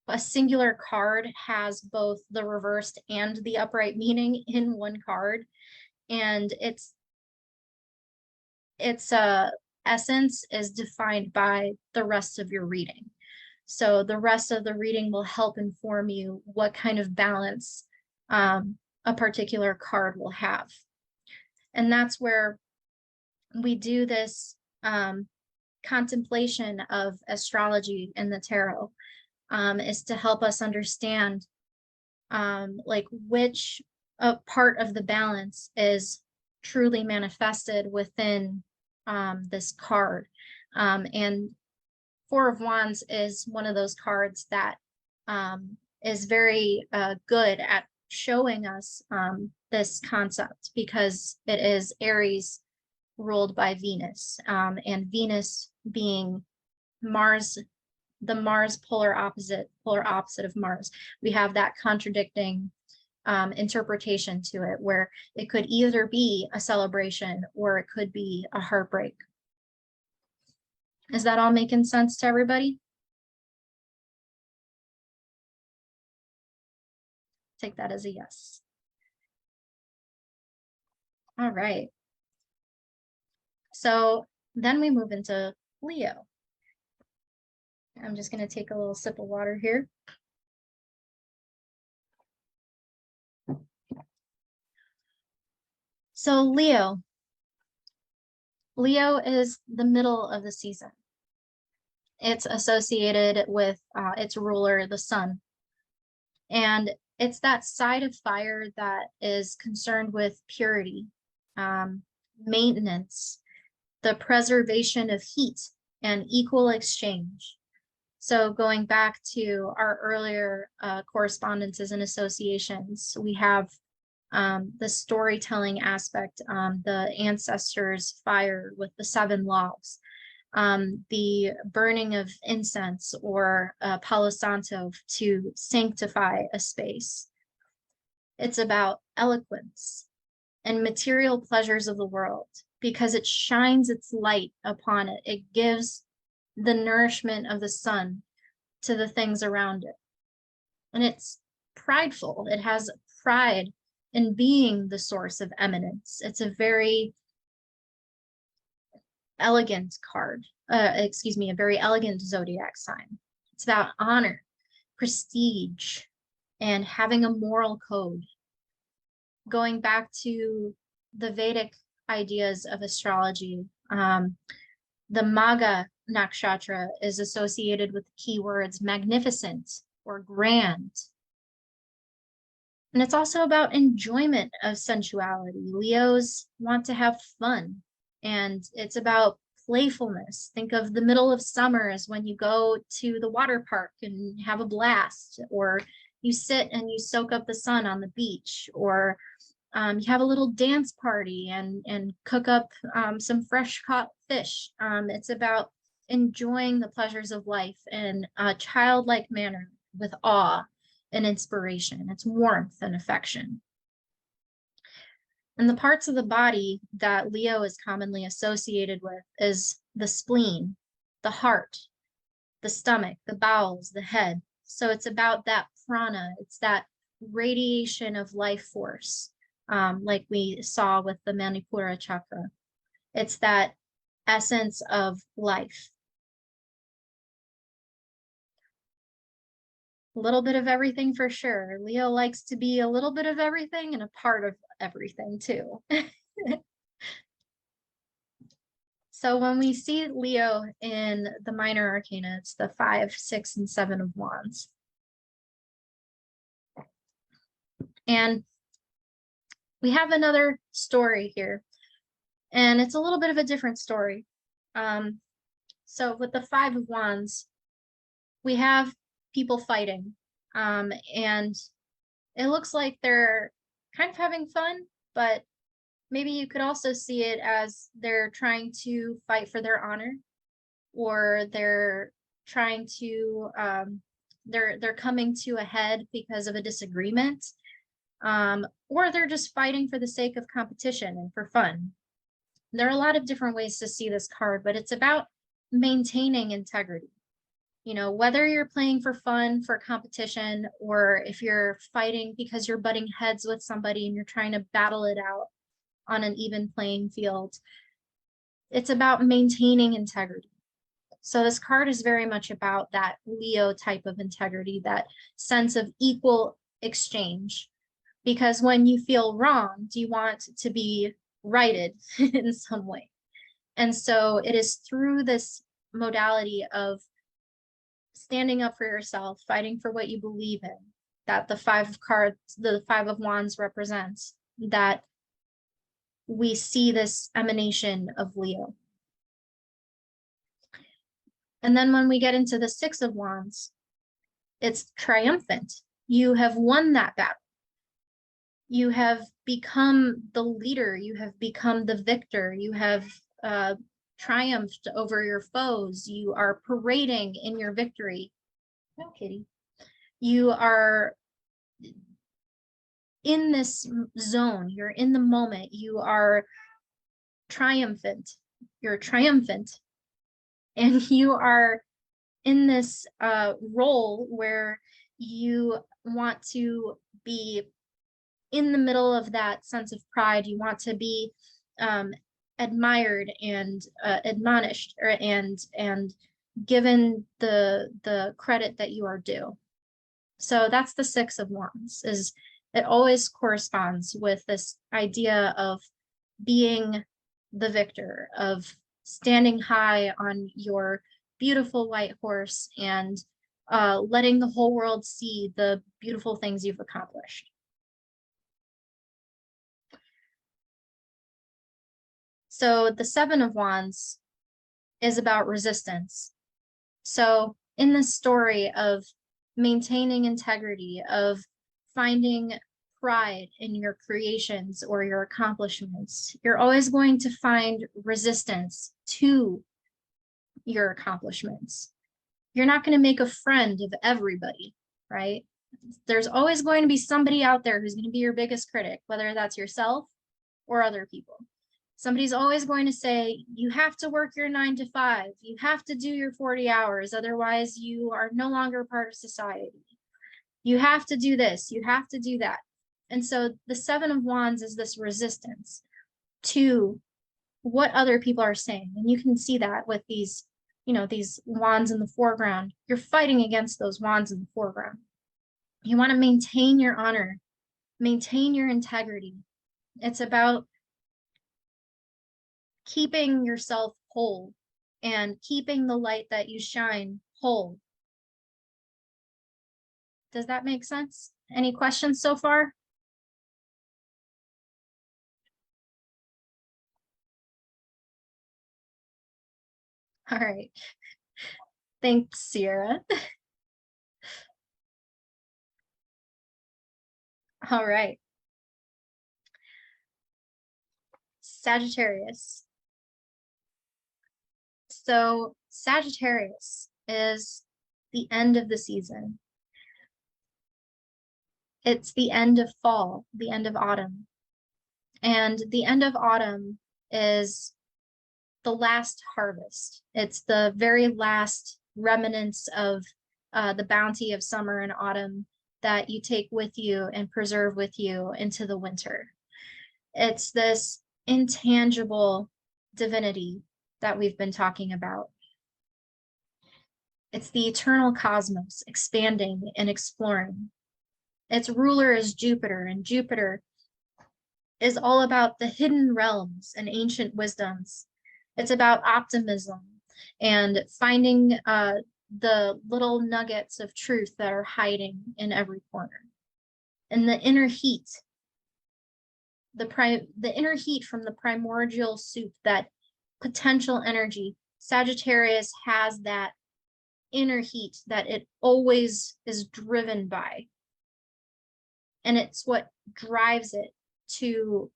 a singular card has both the reversed and the upright meaning in one card, and its essence is defined by the rest of your reading. So the rest of the reading will help inform you what kind of balance a particular card will have. And that's where we do this contemplation of astrology in the tarot, is to help us understand like which part of the balance is truly manifested within this card. And Four of Wands is one of those cards that is very good at showing us this concept, because it is Aries ruled by Venus, and Venus being Mars, the Mars polar opposite of Mars. We have that contradicting interpretation to it, where it could either be a celebration or it could be a heartbreak. Is that all making sense to everybody? Take that as a yes. All right. So then we move into Leo. I'm just going to take a little sip of water here. So Leo is the middle of the season. It's associated with its ruler, the sun. And it's that side of fire that is concerned with purity, maintenance, the preservation of heat, and equal exchange. So going back to our earlier correspondences and associations, we have the storytelling aspect, the ancestors' fire with the 7 logs, the burning of incense or Palo Santo to sanctify a space. It's about eloquence and material pleasures of the world, because it shines its light upon it. It gives the nourishment of the sun to the things around it. And it's prideful. It has pride in being the source of eminence. It's a very elegant card, a very elegant zodiac sign. It's about honor, prestige, and having a moral code. Going back to the Vedic ideas of astrology, the Maga nakshatra is associated with the keywords magnificent or grand. And it's also about enjoyment of sensuality. Leos want to have fun, and it's about playfulness. Think of the middle of summer as when you go to the water park and have a blast, or you sit and you soak up the sun on the beach, or you have a little dance party and cook up some fresh caught fish. It's about enjoying the pleasures of life in a childlike manner, with awe and inspiration. It's warmth and affection. And the parts of the body that Leo is commonly associated with is the spleen, the heart, the stomach, the bowels, the head. So it's about that prana. It's that radiation of life force, like we saw with the Manipura chakra. It's that essence of life. A little bit of everything for sure. Leo likes to be a little bit of everything and a part of everything too. So when we see Leo in the minor arcana, it's the 5, 6, and 7 of wands. And we have another story here, and it's a little bit of a different story. So with the 5 of wands, we have people fighting, and it looks like they're kind of having fun, but maybe you could also see it as they're trying to fight for their honor, or they're trying to they're coming to a head because of a disagreement, or they're just fighting for the sake of competition and for fun. There are a lot of different ways to see this card, but it's about maintaining integrity. You know, whether you're playing for fun, for competition, or if you're fighting because you're butting heads with somebody and you're trying to battle it out on an even playing field, it's about maintaining integrity. So this card is very much about that Leo type of integrity, that sense of equal exchange. Because when you feel wronged, you want to be righted in some way. And so it is through this modality of standing up for yourself, fighting for what you believe in, that the 5 of cards, the 5 of wands represents, that we see this emanation of Leo. And then when we get into the 6 of wands, it's triumphant. You have won that battle. You have become the leader. You have become the victor. You have triumphed over your foes. You are parading in your victory. No, kitty. You are in this zone. You're in the moment. You are triumphant. You're triumphant. And you are in this role where you want to be in the middle of that sense of pride. You want to be admired and admonished, and given the credit that you are due. So that's the 6 of wands. Is it always corresponds with this idea of being the victor, of standing high on your beautiful white horse and letting the whole world see the beautiful things you've accomplished. So the 7 of wands is about resistance. So in this story of maintaining integrity, of finding pride in your creations or your accomplishments, you're always going to find resistance to your accomplishments. You're not going to make a friend of everybody, right? There's always going to be somebody out there who's going to be your biggest critic, whether that's yourself or other people. Somebody's always going to say, you have to work your 9 to 5. You have to do your 40 hours. Otherwise, you are no longer part of society. You have to do this. You have to do that. And so the 7 of wands is this resistance to what other people are saying. And you can see that with these, you know, these wands in the foreground. You're fighting against those wands in the foreground. You want to maintain your honor, maintain your integrity. It's about keeping yourself whole and keeping the light that you shine whole. Does that make sense? Any questions so far? All right. Thanks, Sierra. All right. Sagittarius. So Sagittarius is the end of the season. It's the end of fall, the end of autumn. And the end of autumn is the last harvest. It's the very last remnants of the bounty of summer and autumn that you take with you and preserve with you into the winter. It's this intangible divinity that we've been talking about. It's the eternal cosmos expanding and exploring. Its ruler is Jupiter, and Jupiter is all about the hidden realms and ancient wisdoms. It's about optimism and finding the little nuggets of truth that are hiding in every corner. And the inner heat, the inner heat from the primordial soup, that potential energy. Sagittarius has that inner heat that it always is driven by. And it's what drives it to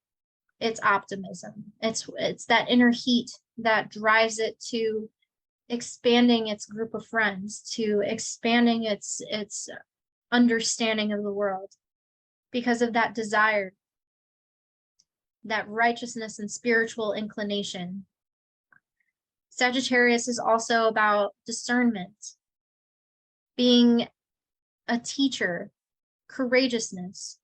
its optimism. It's that inner heat that drives it to expanding its group of friends, to expanding its understanding of the world, because of that desire, that righteousness and spiritual inclination. Sagittarius is also about discernment, being a teacher, courageousness,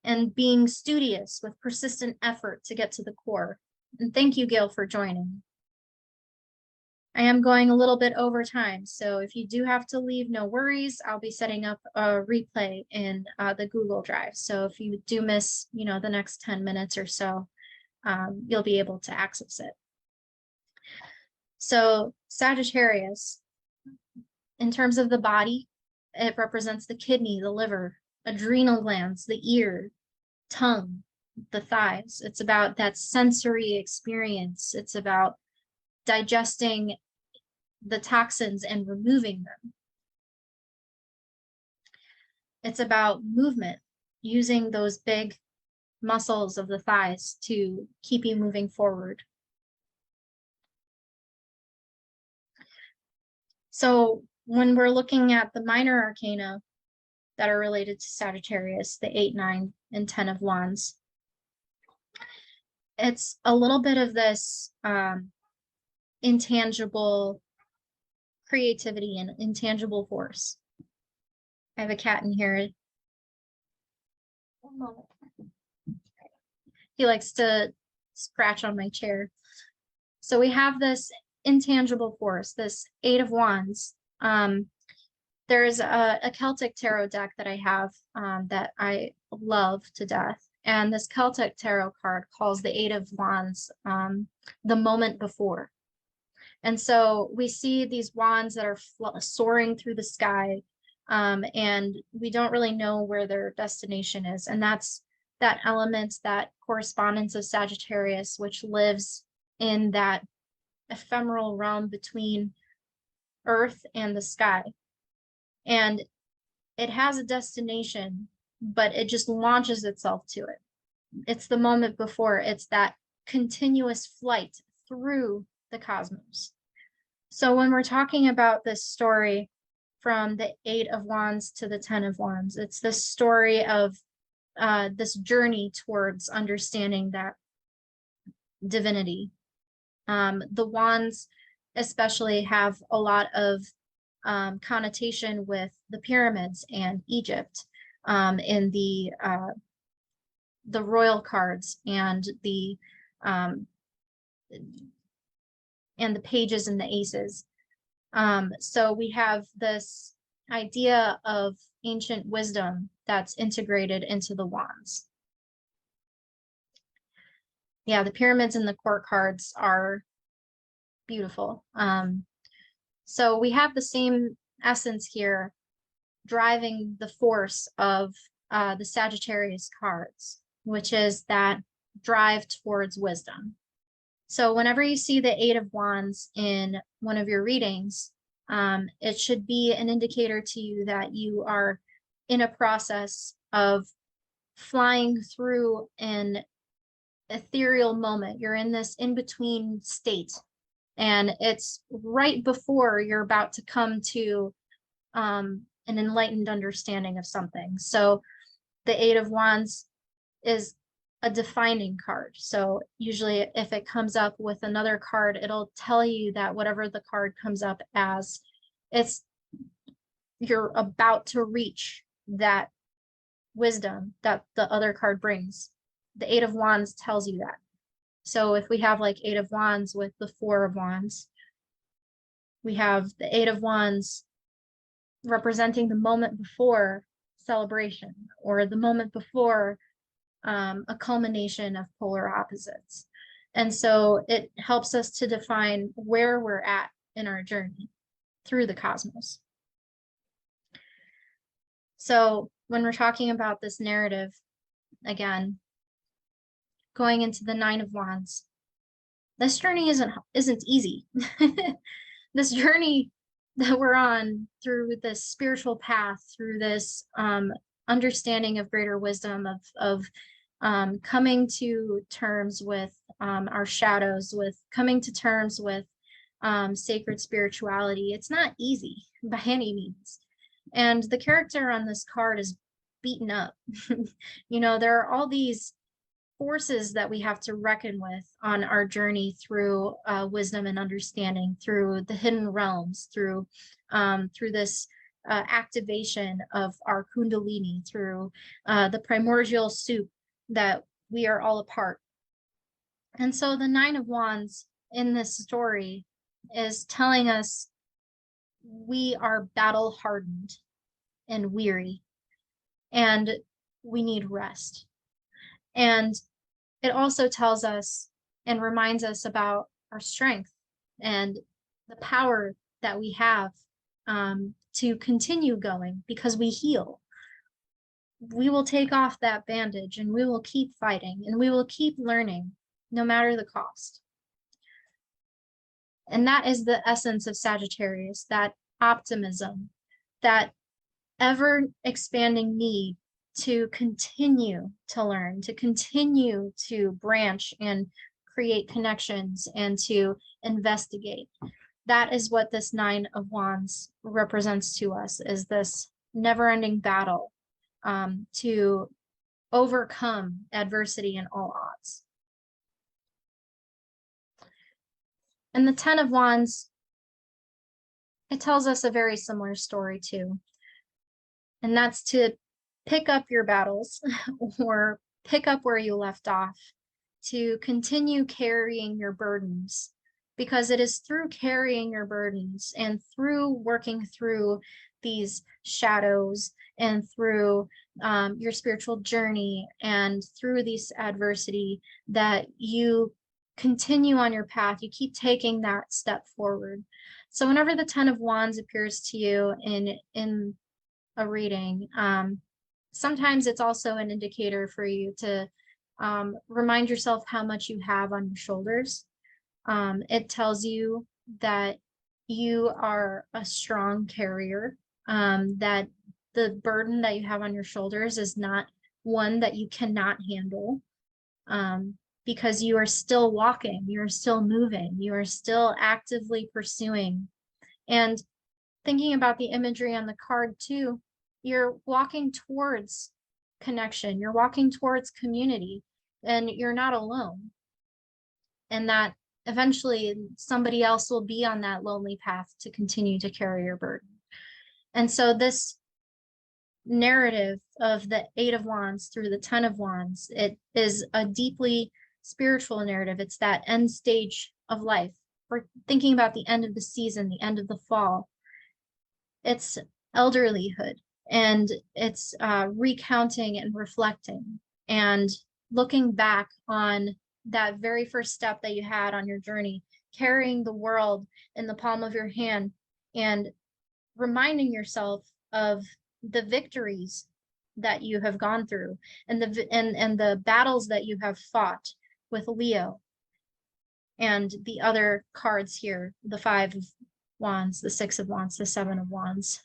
and being studious with persistent effort to get to the core. And thank you, Gail, for joining. I am going a little bit over time, so if you do have to leave, no worries. I'll be setting up a replay in the Google Drive. So if you do miss, the next 10 minutes or so, you'll be able to access it. So Sagittarius, in terms of the body, it represents the kidney, the liver, adrenal glands, the ear, tongue, the thighs. It's about that sensory experience. It's about digesting the toxins and removing them. It's about movement, using those big muscles of the thighs to keep you moving forward. So when we're looking at the minor arcana that are related to Sagittarius, the 8, 9, and 10 of Wands, it's a little bit of this intangible creativity and intangible force. I have a cat in here. One moment. He likes to scratch on my chair. So we have this intangible force, this 8 of Wands. There's a Celtic tarot deck that I have that I love to death. And this Celtic tarot card calls the 8 of Wands the moment before. And so we see these wands that are soaring through the sky, and we don't really know where their destination is. And that's that element, that correspondence of Sagittarius, which lives in that ephemeral realm between earth and the sky. And it has a destination, but it just launches itself to it. It's the moment before. It's that continuous flight through the cosmos. So when we're talking about this story from the 8 of Wands to the 10 of Wands, it's this story of this journey towards understanding that divinity. The wands especially have a lot of connotation with the pyramids and Egypt in the royal cards and the pages and the aces. So we have this idea of ancient wisdom that's integrated into the wands. Yeah, the pyramids and the court cards are beautiful. So we have the same essence here driving the force of the Sagittarius cards, which is that drive towards wisdom. So whenever you see the 8 of Wands in one of your readings, it should be an indicator to you that you are in a process of flying through an ethereal moment. You're in this in-between state, and it's right before you're about to come to an enlightened understanding of something. So the Eight of Wands is a defining card. So usually if it comes up with another card, it'll tell you that whatever the card comes up as, you're about to reach that wisdom that the other card brings. The Eight of Wands tells you that. So if we have like Eight of Wands with the Four of Wands, we have the Eight of Wands representing the moment before celebration, or the moment before a culmination of polar opposites. And so it helps us to define where we're at in our journey through the cosmos. So when we're talking about this narrative, again, going into the Nine of Wands, this journey isn't easy. This journey that we're on through this spiritual path, through this understanding of greater wisdom, of coming to terms with our shadows, with coming to terms with sacred spirituality. It's not easy by any means. And the character on this card is beaten up. You know, there are all these forces that we have to reckon with on our journey through wisdom and understanding, through the hidden realms, through this activation of our kundalini, through the primordial soup that we are all a part. And so the Nine of Wands in this story is telling us we are battle hardened and weary, and we need rest. And it also tells us and reminds us about our strength and the power that we have to continue going, because we heal. We will take off that bandage and we will keep fighting and we will keep learning no matter the cost. And that is the essence of Sagittarius, that optimism, that ever expanding need to continue to learn, to continue to branch and create connections and to investigate. That is what this Nine of Wands represents to us, is this never-ending battle to overcome adversity and all odds. And the Ten of Wands, it tells us a very similar story too. And that's to pick up your battles or pick up where you left off, to continue carrying your burdens, because it is through carrying your burdens and through working through these shadows and through your spiritual journey and through this adversity that you continue on your path. You keep taking that step forward. So whenever the Ten of Wands appears to you in a reading, sometimes it's also an indicator for you to remind yourself how much you have on your shoulders. It tells you that you are a strong carrier, that the burden that you have on your shoulders is not one that you cannot handle, because you are still walking, you're still moving, you are still actively pursuing. And thinking about the imagery on the card too, you're walking towards connection, you're walking towards community, and you're not alone. And that eventually somebody else will be on that lonely path to continue to carry your burden. And so this narrative of the Eight of Wands through the Ten of Wands, it is a deeply spiritual narrative. It's that end stage of life. We're thinking about the end of the season, the end of the fall. It's elderlyhood, and it's recounting and reflecting and looking back on that very first step that you had on your journey, carrying the world in the palm of your hand and reminding yourself of the victories that you have gone through and the battles that you have fought with Leo and the other cards here, the Five of Wands, the Six of Wands, the Seven of Wands.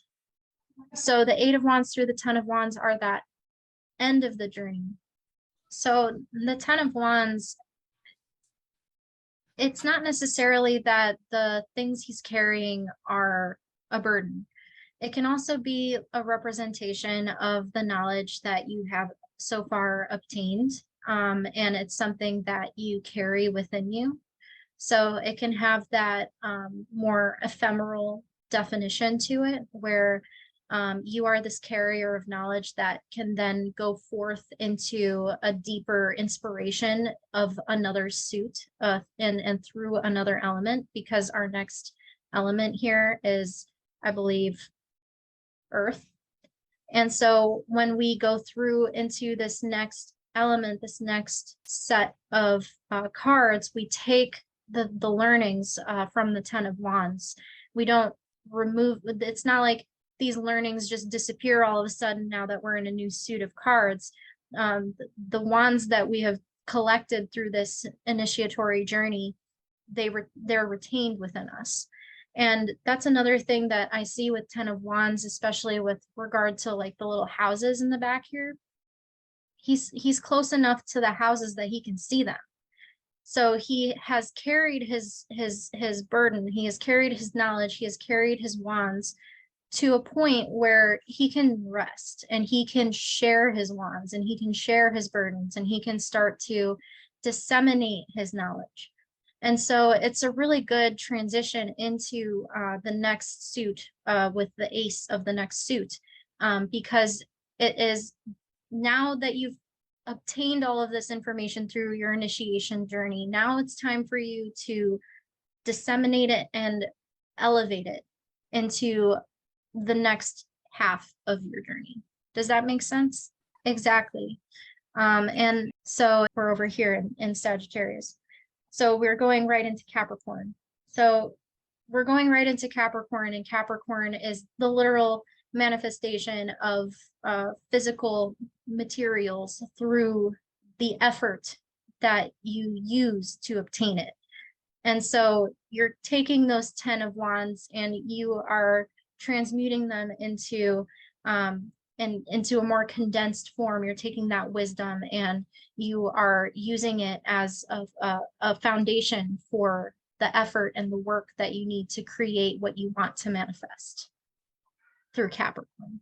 So the Eight of Wands through the Ten of Wands are that end of the journey. So the Ten of Wands, it's not necessarily that the things he's carrying are a burden. It can also be a representation of the knowledge that you have so far obtained, and it's something that you carry within you. So it can have that more ephemeral definition to it, where you are this carrier of knowledge that can then go forth into a deeper inspiration of another suit and through another element, because our next element here is, I believe, Earth. And so when we go through into this next element, this next set of cards, we take the learnings from the Ten of Wands. We don't remove, it's not like these learnings just disappear all of a sudden now that we're in a new suit of cards. The wands that we have collected through this initiatory journey, they're retained within us. And that's another thing that I see with Ten of Wands, especially with regard to like the little houses in the back here. He's close enough to the houses that he can see them. So he has carried his burden, he has carried his knowledge, he has carried his wands to a point where he can rest and he can share his wands and he can share his burdens and he can start to disseminate his knowledge. And so it's a really good transition into the next suit with the ace of the next suit, because it is, now that you've obtained all of this information through your initiation journey, now it's time for you to disseminate it and elevate it into the next half of your journey. Does that make sense? Exactly. And so we're over here in Sagittarius. So we're going right into Capricorn. So we're going right into Capricorn, and Capricorn is the literal manifestation of physical materials through the effort that you use to obtain it. And so you're taking those 10 of Wands and you are transmuting them into into a more condensed form. You're taking that wisdom and you are using it as a foundation for the effort and the work that you need to create what you want to manifest through Capricorn.